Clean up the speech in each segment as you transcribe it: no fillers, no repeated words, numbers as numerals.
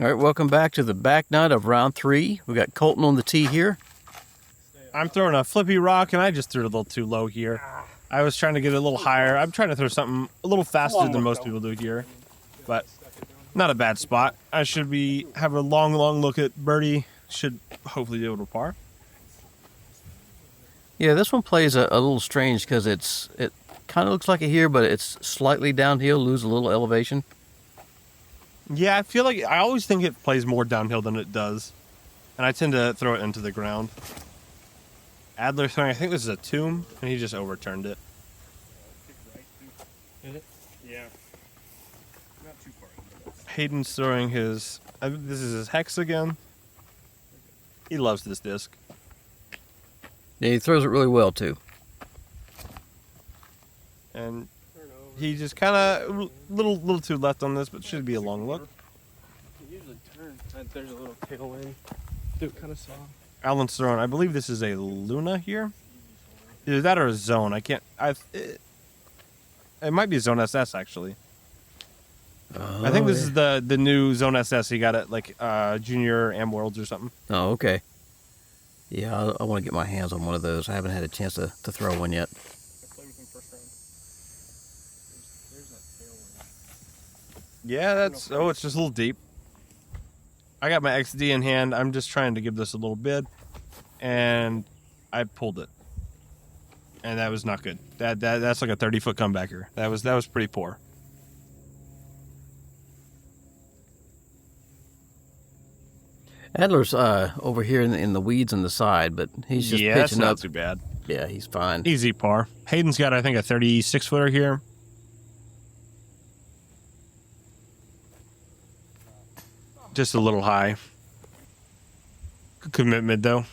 All right, welcome back to the back nut of round 3. We got Colton on the tee here. I'm throwing a flippy rock, and I just threw it a little too low here. I was trying to get it a little higher. I'm trying to throw something a little faster than most people do here, but not a bad spot. I should have a long look at birdie. Should hopefully be able to par. Yeah, this one plays a little strange because it kind of looks like it here, but it's slightly downhill, lose a little elevation. Yeah, I feel like I always think it plays more downhill than it does, and I tend to throw it into the ground. Adler throwing, I think this is a tomb, and he just overturned it. Is it? Yeah. Not too far. Hayden's throwing his, this is his hex again. He loves this disc. Yeah, he throws it really well, too. And he just kind of, little too left on this, but should be a long look. He usually turns. There's a little tailwind. Do it kind of soft. Alan's throwing, I believe this is a Luna here. Either that or a Zone. I can't, it might be a Zone SS, actually. Oh, I think this is the new Zone SS he got at, like, Junior Am Worlds or something. Oh, okay. Yeah, I want to get my hands on one of those. I haven't had a chance to throw one yet. I played with him first round. There's that tailwind. Yeah, that's, oh, it's just a little deep. I got my XD in hand. I'm just trying to give this a little bid, and I pulled it, and that was not good. That's like a 30-foot comebacker. That was pretty poor. Adler's over here in the weeds on the side, but he's just that's pitching not up. too bad. Yeah, he's fine. Easy par. Hayden's got, I think, a 36-footer here. Just a little high. Good commitment, though.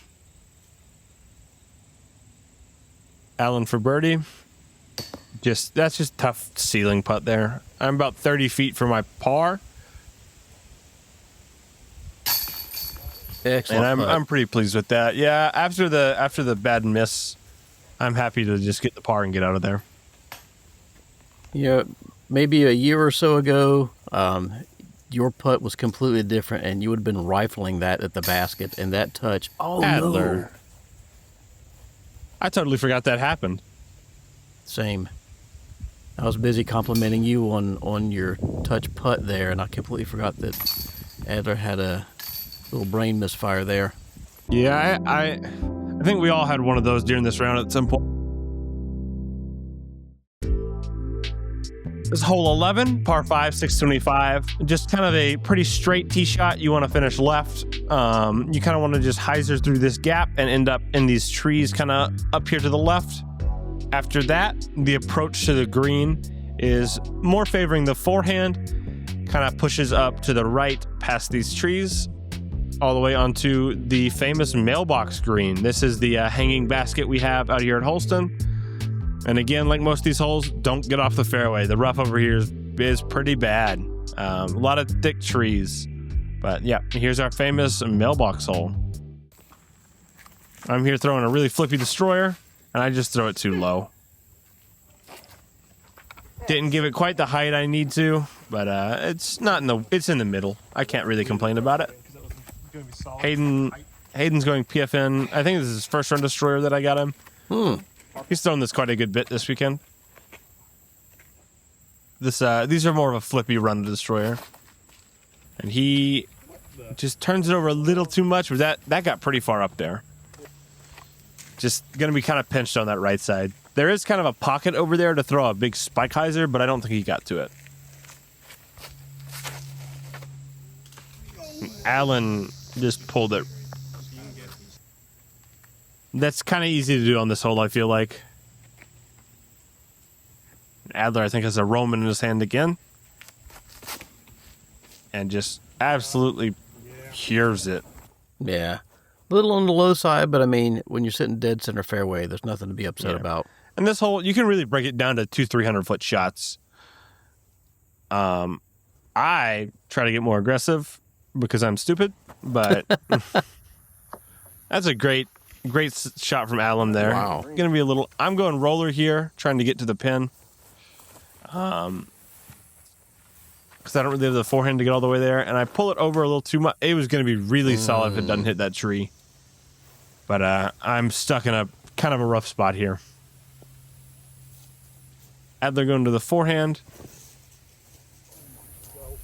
Alan for birdie. That's just tough ceiling putt there. I'm about 30 feet from my par. Excellent. And I'm pretty pleased with that. Yeah, after the bad miss, I'm happy to just get the par and get out of there. Yeah, maybe a year or so ago, your putt was completely different, and you would have been rifling that at the basket, and that touch. Oh, Adler. no. I totally forgot that happened. Same. I was busy complimenting you on your touch putt there, and I completely forgot that Adler had a little brain misfire there. Yeah, I think we all had one of those during this round at some point. This is hole 11, par 5, 625. Just kind of a pretty straight tee shot. You want to finish left. You kind of want to just hyzer through this gap and end up in these trees kind of up here to the left. After that, the approach to the green is more favoring the forehand. Kind of pushes up to the right past these trees, all the way onto the famous mailbox green. This is the hanging basket we have out here at Holston. And again, like most of these holes, don't get off the fairway. The rough over here is pretty bad. A lot of thick trees. But yeah, here's our famous mailbox hole. I'm here throwing a really flippy destroyer, and I just throw it too low. Didn't give it quite the height I need to, but it's in the middle. I can't really complain about it. Hayden's going PFN. I think this is his first run destroyer that I got him. He's thrown this quite a good bit this weekend. These are more of a flippy run destroyer. And he just turns it over a little too much, but that got pretty far up there. Just going to be kind of pinched on that right side. There is kind of a pocket over there to throw a big spike hyzer, but I don't think he got to it. Alan just pulled it. That's kind of easy to do on this hole, I feel like. Adler, I think, has a Roman in his hand again. And just absolutely cures it. Yeah. A little on the low side, but I mean, when you're sitting dead center fairway, there's nothing to be upset about. And this hole, you can really break it down to 200-300-foot shots. I try to get more aggressive because I'm stupid, but that's a great shot from Alan there. Wow. Gonna be a little. I'm going roller here, trying to get to the pin. because I don't really have the forehand to get all the way there, and I pull it over a little too much. It was going to be really solid if it doesn't hit that tree. But I'm stuck in a kind of a rough spot here. Adler going to the forehand.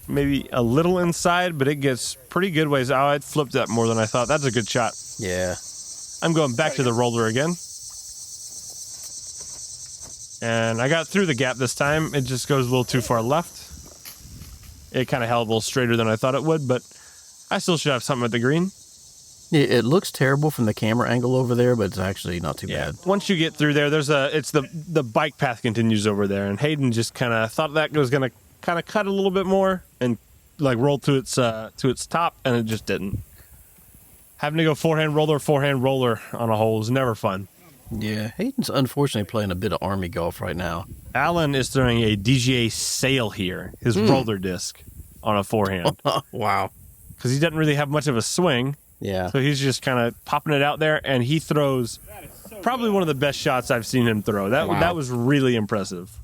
Maybe a little inside, but it gets pretty good ways. Oh, it flipped that more than I thought. That's a good shot. Yeah. I'm going back to the roller again. And I got through the gap this time. It just goes a little too far left. It kind of held a little straighter than I thought it would, but I still should have something at the green. It looks terrible from the camera angle over there, but it's actually not too bad. Once you get through there, it's the bike path continues over there, and Hayden just kind of thought that was going to kind of cut a little bit more and like roll to its top, and it just didn't. Having to go forehand roller on a hole is never fun. Yeah, Hayden's unfortunately playing a bit of Army golf right now. Alan is throwing a DGA sail here, his roller disc, on a forehand. Wow. Because he doesn't really have much of a swing. Yeah. So he's just kind of popping it out there, and he throws probably one of the best shots I've seen him throw. That was really impressive.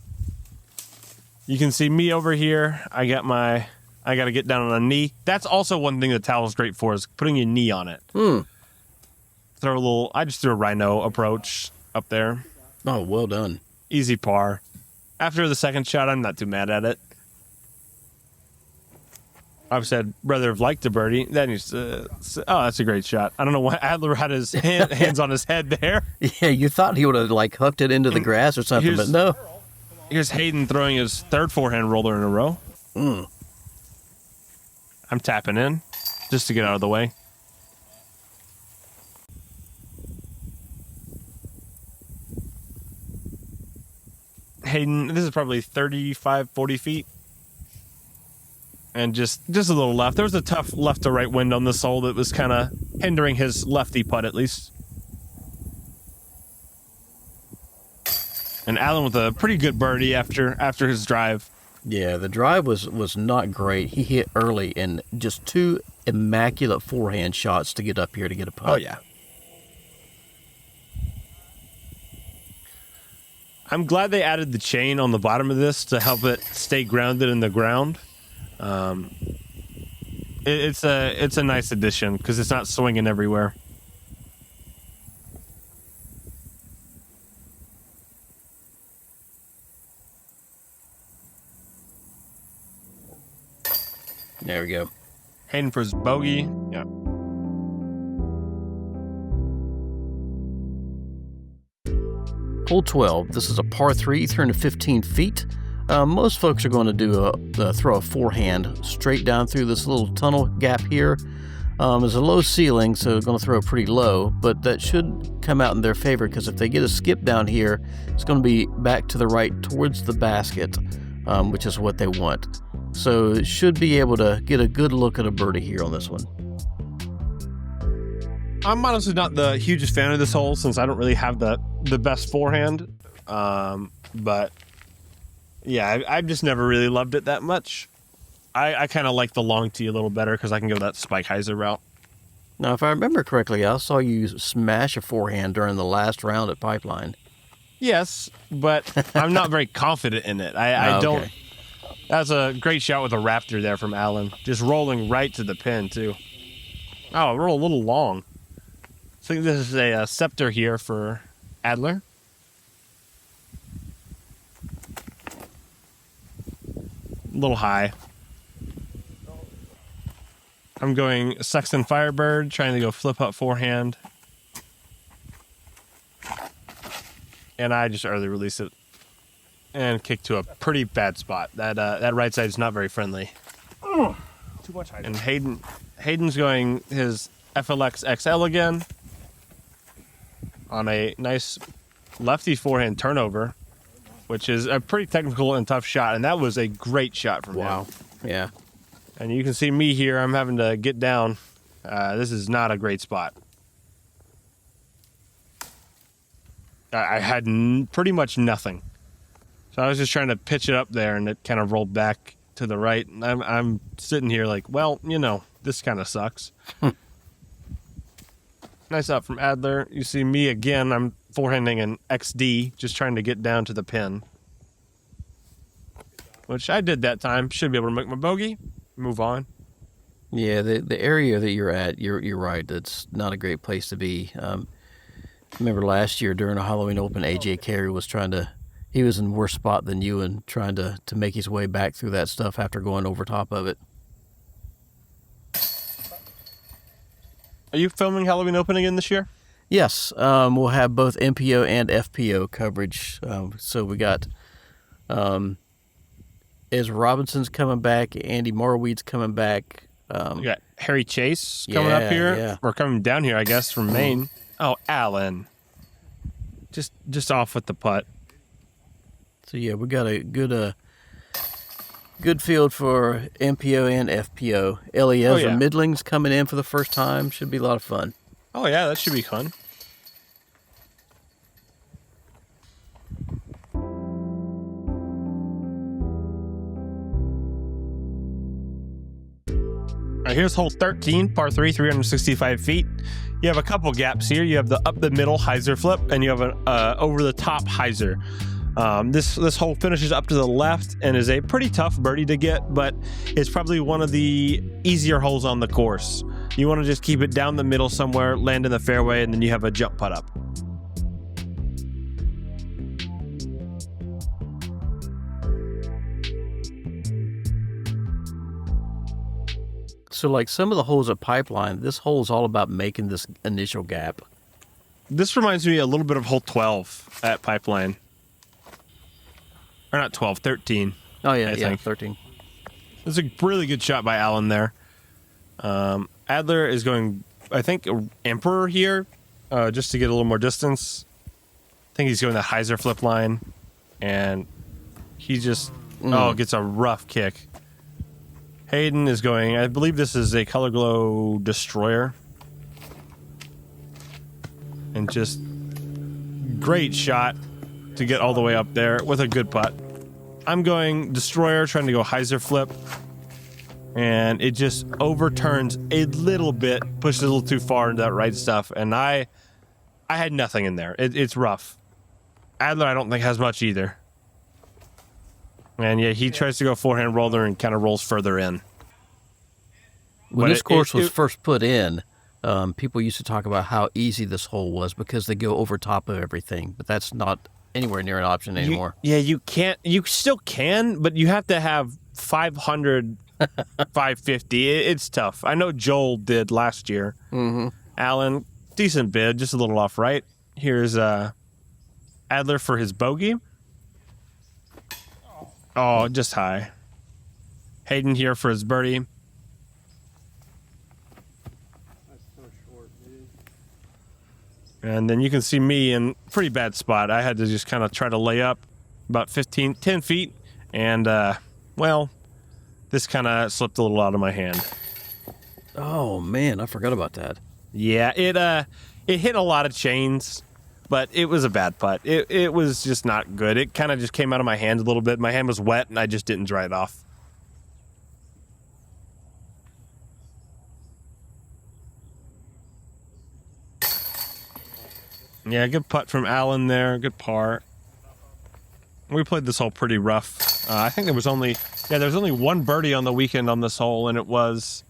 You can see me over here. I got to get down on a knee. That's also one thing the towel's great for, is putting your knee on it. I just threw a rhino approach up there. Oh, well done. Easy par. After the second shot, I'm not too mad at it. Obviously, I'd rather have liked a birdie. Then he's, that's a great shot. I don't know why Adler had his hands on his head there. Yeah, you thought he would have like hucked it into the grass or something, but no. Here's Hayden throwing his third forehand roller in a row. I'm tapping in just to get out of the way. Hayden, this is probably 35, 40 feet. And just a little left. There was a tough left to right wind on this hole that was kind of hindering his lefty putt, at least. And Alan with a pretty good birdie after his drive. Yeah, the drive was not great. He hit early and just two immaculate forehand shots to get up here to get a putt. Oh, yeah. I'm glad they added the chain on the bottom of this to help it stay grounded in the ground. It's a nice addition because it's not swinging everywhere. There we go. Hayden for his bogey. Yeah. Hole 12. This is a par 3, 315 feet. Most folks are going to do throw a forehand straight down through this little tunnel gap here. There's a low ceiling, so they're going to throw pretty low, but that should come out in their favor because if they get a skip down here, it's going to be back to the right towards the basket, which is what they want. So it should be able to get a good look at a birdie here on this one. I'm honestly not the hugest fan of this hole since I don't really have the best forehand. But yeah, I've just never really loved it that much. I kind of like the long tee a little better because I can go that Spike Heiser route. Now, if I remember correctly, I saw you smash a forehand during the last round at Pipeline. Yes, but I'm not very confident in it. I don't. Okay. That's a great shot with a Raptor there from Alan. Just rolling right to the pin, too. Oh, we're a little long. I think this is a Scepter here for Adler. A little high. I'm going Sexton Firebird, trying to go flip up forehand. And I just early release it. And kick to a pretty bad spot. That right side is not very friendly. Too much height. And Hayden's going his FLX XL again on a nice lefty forehand turnover, which is a pretty technical and tough shot. And that was a great shot from him. Yeah. And you can see me here. I'm having to get down. This is not a great spot. I had pretty much nothing. So I was just trying to pitch it up there, and it kind of rolled back to the right. And I'm sitting here like, well, this kind of sucks. Nice up from Adler. You see me again. I'm forehanding an XD, just trying to get down to the pin. which I did that time. Should be able to make my bogey, move on. Yeah, the area that you're at, you're right. It's not a great place to be. Remember last year during a Halloween Open, AJ Carey was he was in a worse spot than you and trying to make his way back through that stuff after going over top of it. Are you filming Halloween Open again this year? Yes, we'll have both MPO and FPO coverage. So we got Ezra Robinson's coming back, Andy Marweed's coming back. We got Harry Chase coming up here. Yeah. Or coming down here, I guess, from Maine. Oh, Alan. Just off with the putt. So yeah, we got a good field for MPO and FPO. Ezra Midling's coming in for the first time. Should be a lot of fun. Oh yeah, that should be fun. All right, here's hole 13, par 3, 365 feet. You have a couple gaps here. You have the up the middle hyzer flip, and you have an over the top hyzer. This hole finishes up to the left and is a pretty tough birdie to get, but it's probably one of the easier holes on the course. You want to just keep it down the middle somewhere, land in the fairway, and then you have a jump putt up. So like some of the holes at Pipeline, this hole is all about making this initial gap. This reminds me a little bit of hole 12 at Pipeline. Or not 12, 13. Oh, yeah, I think. 13. It's a really good shot by Alan there. Adler is going, I think, Emperor here, just to get a little more distance. I think he's going the hyzer flip line, and he just, gets a rough kick. Hayden is going, I believe this is a Color Glow Destroyer. And just great shot to get all the way up there with a good putt. I'm going Destroyer, trying to go hyzer flip. And it just overturns a little bit, pushes a little too far into that right stuff. And I had nothing in there. It's rough. Adler, I don't think, has much either. And yeah, he tries to go forehand roller and kind of rolls further in. When this course was first put in, people used to talk about how easy this hole was because they go over top of everything. But that's not anywhere near an option anymore. You can't. You still can, but you have to have 500, 550. It's tough. I know Joel did last year. Mm-hmm. Alan, decent bid, just a little off right. Here's Adler for his bogey. Oh, just high. Hayden here for his birdie. That's so short, dude. And then you can see me in a pretty bad spot. I had to just kind of try to lay up about 10 feet. And, this kind of slipped a little out of my hand. Oh, man, I forgot about that. Yeah, it hit a lot of chains. But it was a bad putt. It was just not good. It kind of just came out of my hand a little bit. My hand was wet, and I just didn't dry it off. Yeah, good putt from Alan there. Good par. We played this hole pretty rough. I think there was only one birdie on the weekend on this hole, and it was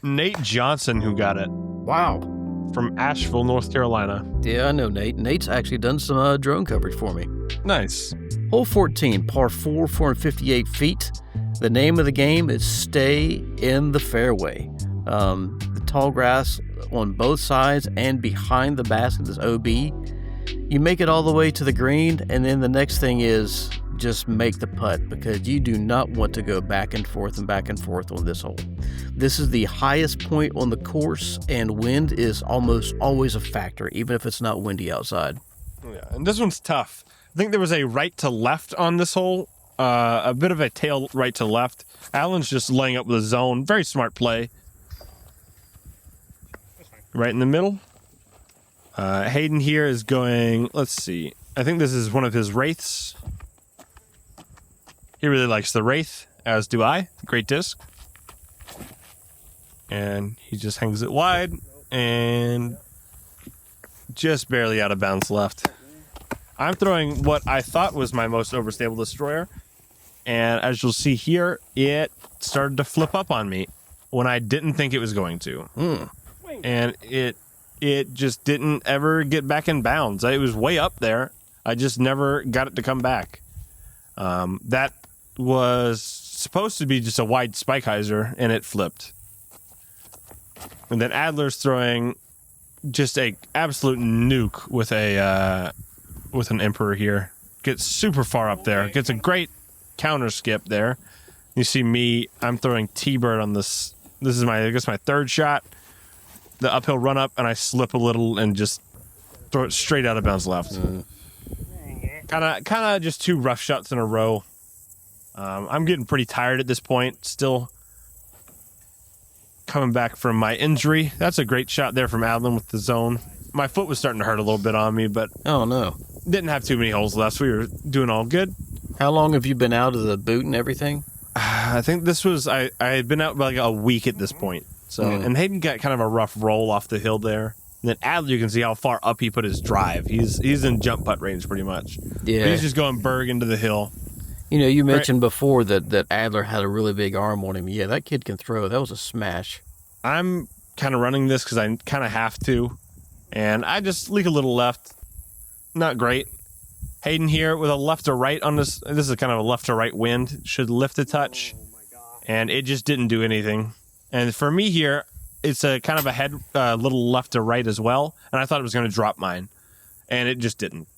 Nate Johnson who got it. Wow. From Asheville, North Carolina. Yeah, I know Nate. Nate's actually done some drone coverage for me. Nice. Hole 14, par 4, 458 feet. The name of the game is stay in the fairway. The tall grass on both sides and behind the basket is OB. You make it all the way to the green, and then the next thing is just make the putt because you do not want to go back and forth on this hole. This is the highest point on the course, and wind is almost always a factor, even if it's not windy outside. Yeah, and this one's tough. I think there was a right to left on this hole, a bit of a tail right to left. Alan's just laying up with a zone. Very smart play. Right in the middle. Hayden here is going, let's see. I think this is one of his wraiths. He really likes the wraith, as do I. Great disc. And he just hangs it wide and just barely out of bounds left. I'm throwing what I thought was my most overstable destroyer. And as you'll see here, it started to flip up on me when I didn't think it was going to. And it just didn't ever get back in bounds. It was way up there. I just never got it to come back. That was supposed to be just a wide spike hyzer, and it flipped. And then Adler's throwing just a absolute nuke with a with an Emperor here. Gets super far up there. Gets a great counter skip there. You see me, I'm throwing T-Bird on this. This is my third shot. The uphill run up, and I slip a little and just throw it straight out of bounds left. Kind of just 2 rough shots in a row. I'm getting pretty tired at this point. Still coming back from my injury. That's a great shot there from Adler with the zone. My foot was starting to hurt a little bit on me, but oh no, didn't have too many holes left. We were doing all good. How long have you been out of the boot and everything? I think this was I had been out like a week at this point. So and Hayden got kind of a rough roll off the hill there. And then Adler, you can see how far up he put his drive. He's in jump putt range pretty much. Yeah, but he's just going berg into the hill. You know, you mentioned before that Adler had a really big arm on him. Yeah, that kid can throw. That was a smash. I'm kind of running this because I kind of have to, and I just leak a little left. Not great. Hayden here with a left to right on this. This is kind of a left to right wind. Should lift a touch, and it just didn't do anything. And for me here, it's a kind of a head, little left to right as well. And I thought it was going to drop mine, and it just didn't.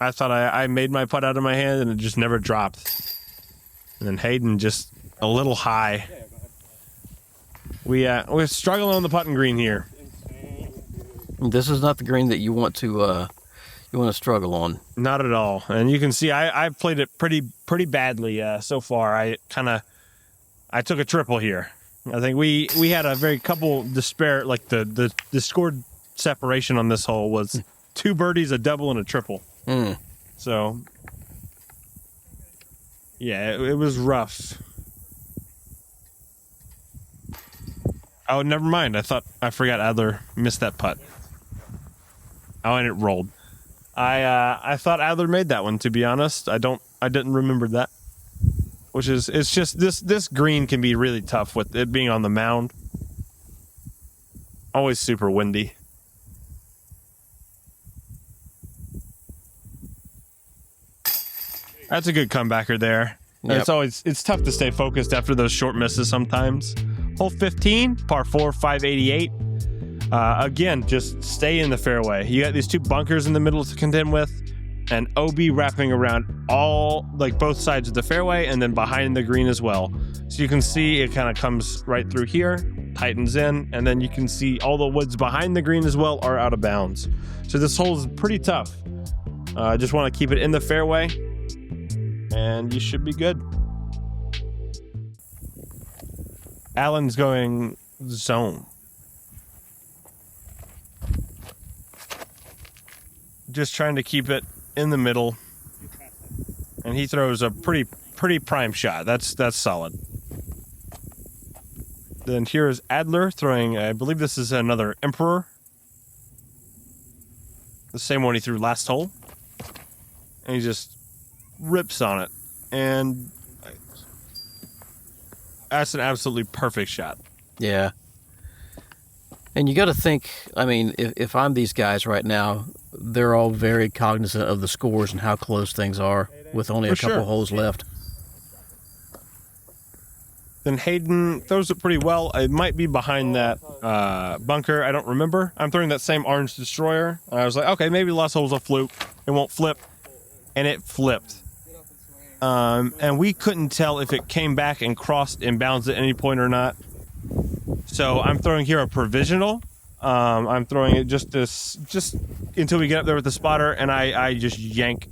I thought I made my putt out of my hand, and it just never dropped. And then Hayden just a little high. We're struggling on the putting green here. This is not the green that you want to struggle on. Not at all. And you can see I played it pretty badly so far. I took a triple here. I think we had a very couple despair, like the scored separation on this hole was 2 birdies, a double, and a triple. So yeah, it was rough. Oh, never mind. I forgot Adler missed that putt. Oh, and it rolled. I thought Adler made that one, to be honest. I didn't remember that. It's just this green can be really tough with it being on the mound. Always super windy. That's a good comebacker there. Yep. It's tough to stay focused after those short misses sometimes. Hole 15, par 4, 588. Again, just stay in the fairway. You got these 2 bunkers in the middle to contend with, and OB wrapping around both sides of the fairway and then behind the green as well. So you can see it kind of comes right through here, tightens in, and then you can see all the woods behind the green as well are out of bounds. So this hole is pretty tough. Just want to keep it in the fairway, and you should be good. Allen's going zone. Just trying to keep it in the middle, and he throws a pretty prime shot. That's solid. Then here is Adler throwing, I believe this is another Emperor. The same one he threw last hole. And he just rips on it. And that's an absolutely perfect shot. Yeah. And you got to think, I mean, if I'm these guys right now, they're all very cognizant of the scores and how close things are with only a couple holes left. Then Hayden throws it pretty well. It might be behind that bunker. I don't remember. I'm throwing that same orange destroyer. I was like, okay, maybe the last hole's a fluke. It won't flip. And it flipped. And we couldn't tell if it came back and crossed inbounds at any point or not. So I'm throwing here a provisional. I'm throwing it just until we get up there with the spotter, and I just yank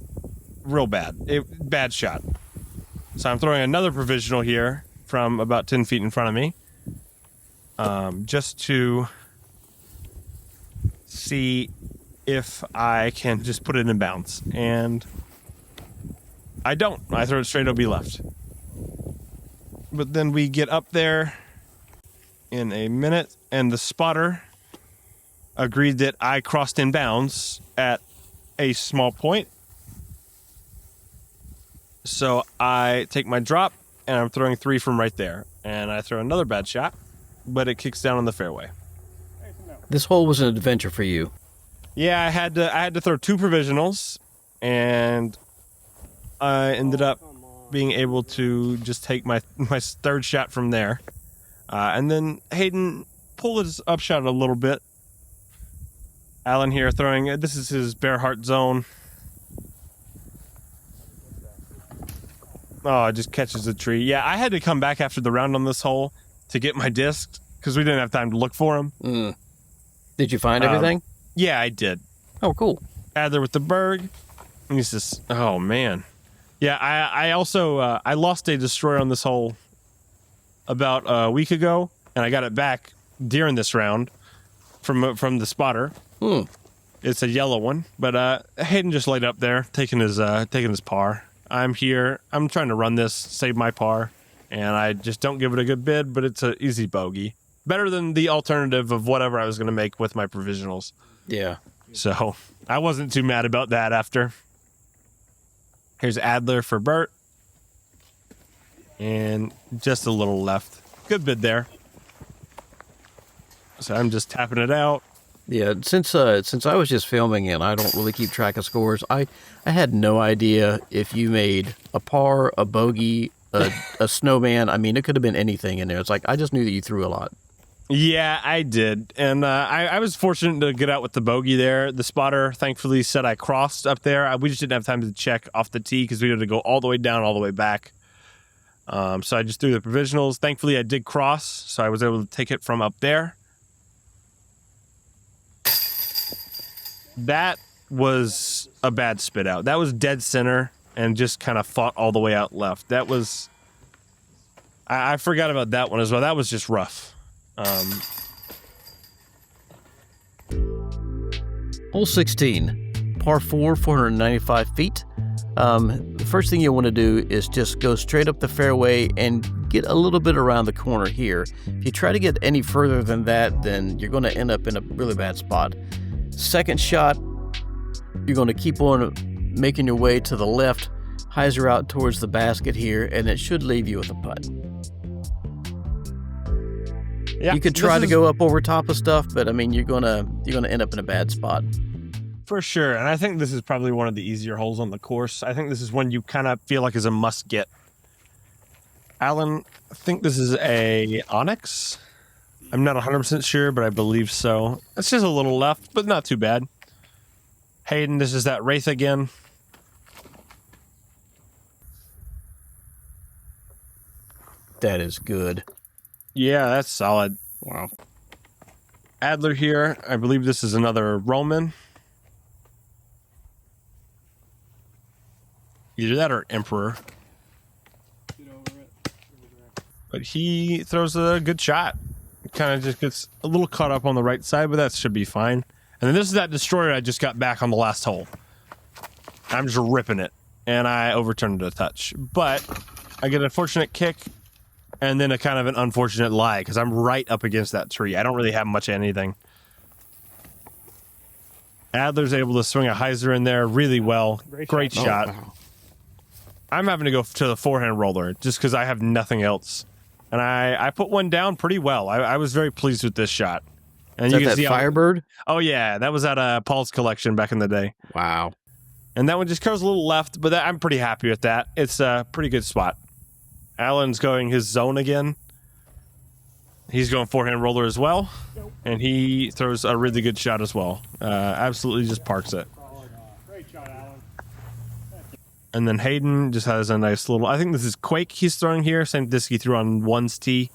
real bad. Bad shot. So I'm throwing another provisional here from about 10 feet in front of me, just to see if I can just put it in bounds. And I don't. I throw it straight OB left. But then we get up there in a minute, and the spotter agreed that I crossed in bounds at a small point. So I take my drop, and I'm throwing 3 from right there. And I throw another bad shot, but it kicks down on the fairway. This hole was an adventure for you. Yeah, I had to throw 2 provisionals, and I ended up being able to just take my third shot from there. And then Hayden pulled his upshot a little bit. Alan here throwing, this is his bare heart zone. Oh, it just catches the tree. Yeah, I had to come back after the round on this hole to get my discs because we didn't have time to look for them. Did you find everything? Yeah, I did. Oh, cool. Adler with the Berg. And he's just, oh, man. Yeah, I also, I lost a destroyer on this hole about a week ago, and I got it back during this round from the spotter. It's a yellow one, but Hayden just laid up there, taking his par. I'm here. I'm trying to run this, save my par, and I just don't give it a good bid, but it's an easy bogey. Better than the alternative of whatever I was going to make with my provisionals. Yeah. So I wasn't too mad about that after. Here's Adler for Bert. And just a little left. Good bid there. So I'm just tapping it out. Yeah, since I was just filming and I don't really keep track of scores, I had no idea if you made a par, a bogey, a snowman. I mean, it could have been anything in there. It's like I just knew that you threw a lot. Yeah, I did. And I was fortunate to get out with the bogey there. The spotter, thankfully, said I crossed up there. We just didn't have time to check off the tee because we had to go all the way down, all the way back. So I just threw the provisionals. Thankfully, I did cross, so I was able to take it from up there. That was a bad spit out. That was dead center and just kind of fought all the way out left. That was... I forgot about that one as well. That was just rough. Hole 16, par 4, 495 feet. The first thing you want to do is just go straight up the fairway and get a little bit around the corner here. If you try to get any further than that, then you're going to end up in a really bad spot. Second shot, you're going to keep on making your way to the left, hyzer out towards the basket here, and it should leave you with a putt. Yeah, you could try to go up over top of stuff, but I mean, you're gonna end up in a bad spot. For sure, and I think this is probably one of the easier holes on the course. I think this is one you kind of feel like is a must get. Alan, I think this is a Onyx. I'm not 100% sure, but I believe so. It's just a little left, but not too bad. Hayden, this is that Wraith again. That is good. Yeah, that's solid. Wow. Adler here. I believe this is another Roman. Either that or Emperor. But he throws a good shot. Kind of just gets a little caught up on the right side, but that should be fine. And then this is that destroyer I just got back on the last hole. I'm just ripping it, and I overturned it a touch. But I get a fortunate kick, and then a kind of an unfortunate lie, because I'm right up against that tree. I don't really have much of anything. Adler's able to swing a hyzer in there really well. Great shot. Oh, wow. I'm having to go to the forehand roller, just because I have nothing else. And I put one down pretty well. I was very pleased with this shot. And is you that can that see Firebird? Oh, yeah. That was at Paul's collection back in the day. Wow. And that one just curves a little left, but I'm pretty happy with that. It's a pretty good spot. Alan's going his zone again. He's going forehand roller as well. And he throws a really good shot as well. Absolutely just parks it. Great shot, Alan. And then Hayden just has a nice little... I think this is Quake he's throwing here. Same disc he threw on one's tee.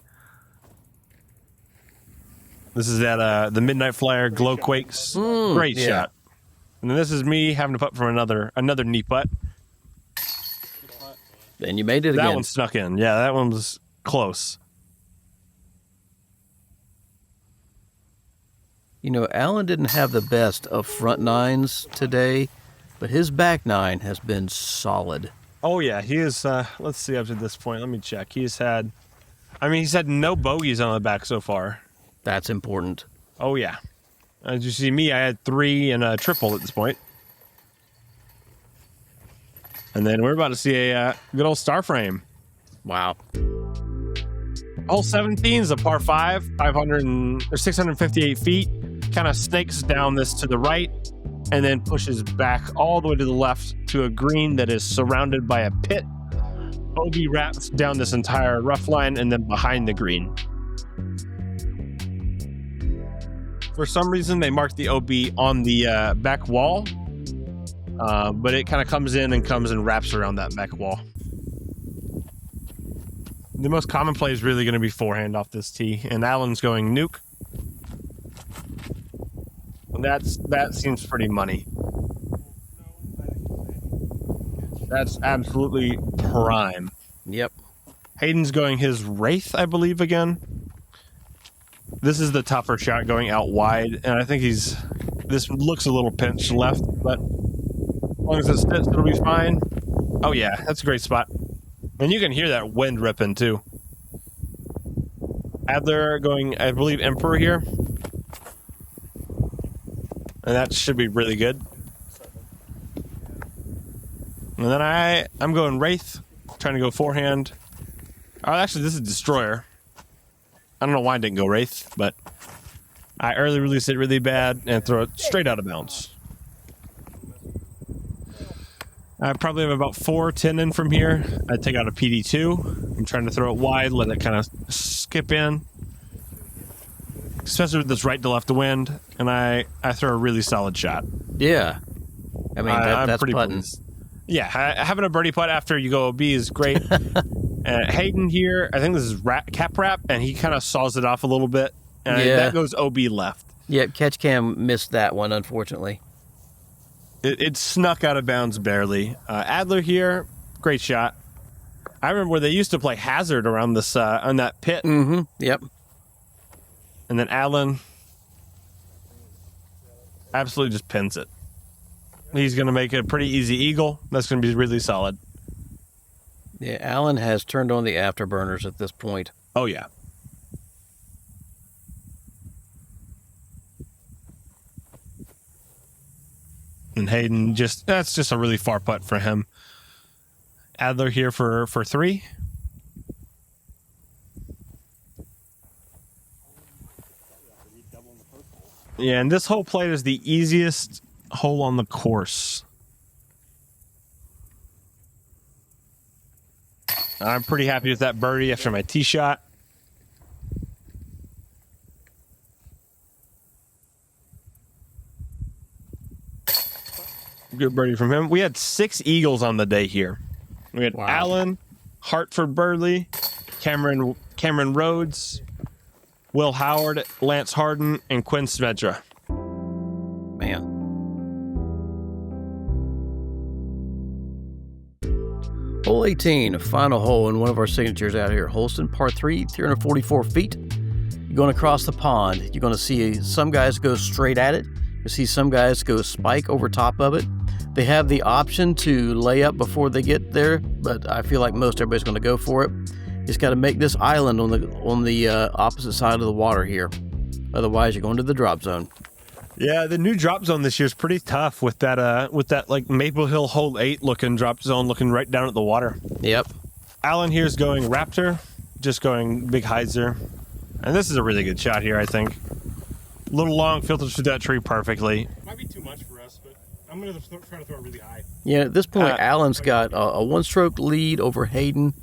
This is that the Midnight Flyer Glow Quakes. Great shot. And then this is me having to putt from another knee putt. Then you made it again. That one snuck in. Yeah, that one was close. You know, Alan didn't have the best of front nines today, but his back nine has been solid. Oh, yeah. He is, let's see up to this point. Let me check. He's had no bogeys on the back so far. That's important. Oh, yeah. As you see me, I had 3 and a triple at this point. And then we're about to see a good old star frame. Wow. Hole 17 is a par 5, 658 feet. Kind of snakes down this to the right and then pushes back all the way to the left to a green that is surrounded by a pit. OB wraps down this entire rough line and then behind the green. For some reason, they marked the OB on the back wall, but it kind of comes and wraps around that back wall. The most common play is really going to be forehand off this tee, and Alan's going nuke. And that seems pretty money. That's absolutely prime. Yep. Hayden's going his Wraith, I believe, again. This is the tougher shot going out wide, and I think this looks a little pinched left, but as long as it sits, it'll be fine. Oh yeah, that's a great spot. And you can hear that wind ripping too. Adler going, I believe, Emperor here. And that should be really good. And then I'm going Wraith, trying to go forehand. Oh, actually, this is Destroyer. I don't know why I didn't go Wraith, but I early release it really bad and throw it straight out of bounds. I probably have about 4-10 in from here. I take out a PD2. I'm trying to throw it wide, let it kind of skip in. Especially with this right to left wind, and I throw a really solid shot. Yeah. I mean, that's pretty putting. pleased. Yeah, having a birdie putt after you go OB is great. Hayden here, I think this is cap wrap, and he kind of saws it off a little bit, and that goes OB left. Yeah, catch cam missed that one, unfortunately. It snuck out of bounds barely. Adler here, great shot. I remember where they used to play hazard around this on that pit. Mm-hmm. Yep. And then Alan absolutely just pins it. He's going to make it a pretty easy eagle. That's going to be really solid. Yeah, Alan has turned on the afterburners at this point. Oh, yeah. And Hayden that's just a really far putt for him. Adler here for 3. Yeah, and this hole played is the easiest hole on the course. I'm pretty happy with that birdie after my tee shot. Good birdie from him. We had 6 eagles on the day here. We had Allen, Hartford Burley, Cameron Rhodes, Will Howard, Lance Harden, and Quinn Smedra. Man. Hole 18, final hole in one of our signatures out here. Holston, par 3, 344 feet. You're going across the pond. You're going to see some guys go straight at it. You see some guys go spike over top of it. They have the option to lay up before they get there, but I feel like most everybody's going to go for it. You just got to make this island on the opposite side of the water here. Otherwise, you're going to the drop zone. Yeah, the new drop zone this year is pretty tough with that like Maple Hill hole 8 looking drop zone looking right down at the water. Yep. Alan here's going Raptor, just going big hyzer. And this is a really good shot here, I think. A little long, filters through that tree perfectly. Might be too much for us, but I'm going to try to throw it really high. Yeah, at this point, Alan's got a one-stroke lead over Hayden,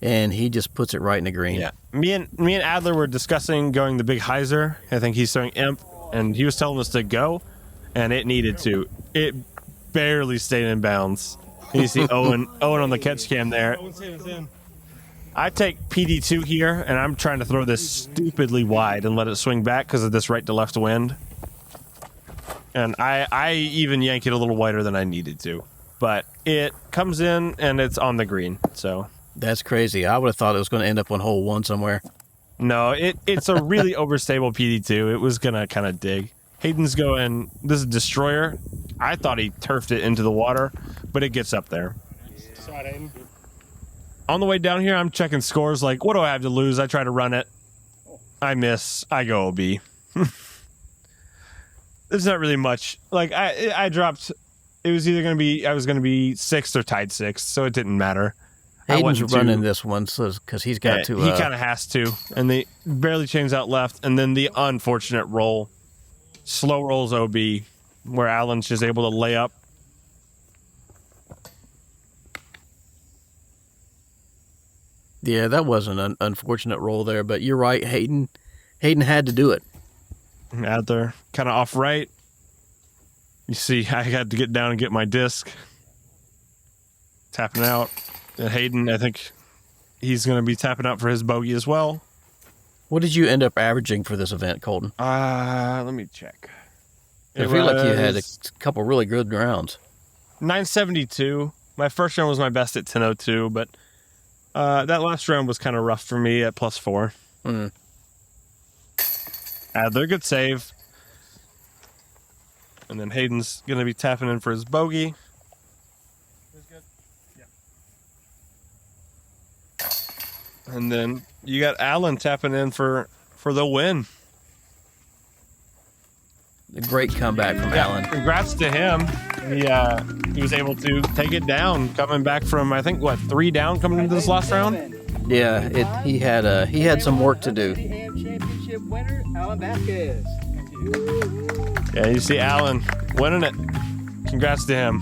and he just puts it right in the green. Yeah. Me and Adler were discussing going the big hyzer. I think he's throwing imp, and he was telling us to go, and it needed to. It barely stayed in bounds. You see Owen on the catch cam there. I take PD2 here, and I'm trying to throw this stupidly wide and let it swing back because of this right to left wind. And I even yank it a little wider than I needed to. But it comes in, and it's on the green. So That's crazy. I would have thought it was going to end up on hole 1 somewhere. No, it's a really overstable PD2. It was going to kind of dig. Hayden's going, this is Destroyer. I thought he turfed it into the water, but it gets up there. On the way down here, I'm checking scores like, what do I have to lose? I try to run it. I miss. I go OB. There's not really much. Like, I dropped it was either going to be, I was going to be 6th or tied 6th, so it didn't matter. Hayden's running this one because he's got to. He kind of has to, and they barely changed out left, and then the unfortunate roll, slow rolls OB, where Allen's just able to lay up. Yeah, that was an unfortunate roll there, but you're right, Hayden had to do it. Adler kind of off right. You see, I had to get down and get my disc. Tapping out. And Hayden, I think he's going to be tapping out for his bogey as well. What did you end up averaging for this event, Colton? Let me check. I feel like you had a couple really good rounds. 972. My first round was my best at 1002, but that last round was kind of rough for me at +4. Mm. Adler, good save. And then Hayden's going to be tapping in for his bogey. And then you got Allen tapping in for the win. A great comeback from Allen. Congrats to him. He was able to take it down, coming back from, I think, 3 down coming into this last round? Yeah, he had some work to do. Championship winner, Allen Vazquez. Yeah, you see Allen winning it. Congrats to him.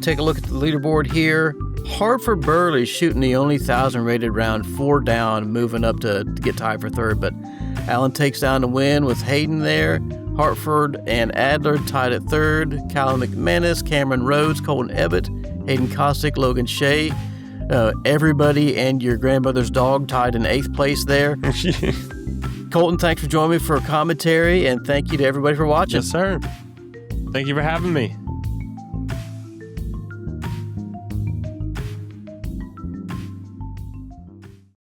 Take a look at the leaderboard here. Hartford Burley shooting the only 1,000 rated round, 4 down, moving up to get tied for 3rd. But Allen takes down the win with Hayden there. Hartford and Adler tied at 3rd. Callum McManus, Cameron Rhodes, Colton Evatt, Hayden Kostick, Logan Shea. Everybody and your grandmother's dog tied in 8th place there. Colton, thanks for joining me for a commentary, and thank you to everybody for watching. Yes, sir. Thank you for having me.